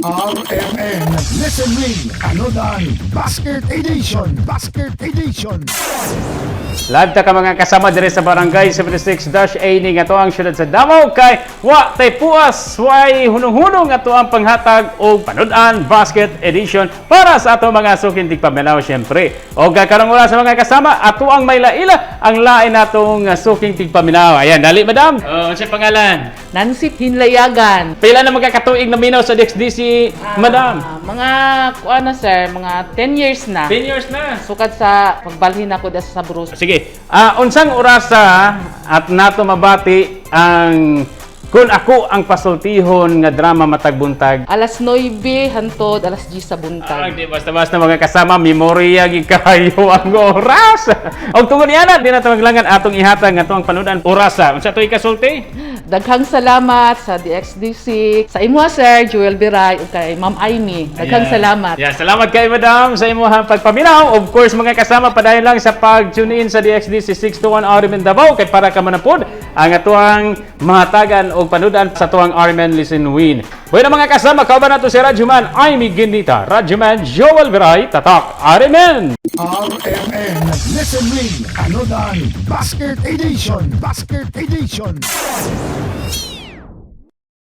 RMN Listen Win Anodan Basket Edition Live ta ka mga kasama dire sa Barangay 76-A ning ato ang syudad sa Davao kay wa tay puas way hunong-hunong ato ang panghatag og panud-an basket edition para sa ato mga suking tigpaminaw syempre. Og karong oras sa mga kasama ato ang may laila ang lain natong suking tigpaminaw. Ayan, dali madam. Unsa pangalan? Nancy Hinlayagan. Pila na magkakatuig na minaw sa DXDC, madam? Mga kuan na sir, mga 10 years na. 10 years na. Sukad sa pagbalhin ako da sa Bruce. Sige, unsang orasa at nato mabati ang kung ako ang pasultihon nga drama matag buntag. Alas 9 hantod alas 10 sa buntag. Di basta-basta mga kasama, memorya gikayo ang oras. Og tungod niana, di na maglangan atong ihatag nga atong panudan orasa. Unsa toy kasulti? Daghang salamat sa DXDC, sa imo sir Joel Biray ug kay Ma'am Amy. Daghang salamat. Yeah, salamat kay madam sa imong pagpaminaw. Of course, mga kasama, padayon lang sa pag-tune in sa DXDC 621 RMN Davao kay para ka manapod ang atuang mahatagan og panudan sa tuwang RMN Listen Win. Bueno mga kasama, kauban nato si Radyoman Amy Gindita, Radyoman Joel Biray, tatak RMN. RMN Listen Win Anodan Basket Edition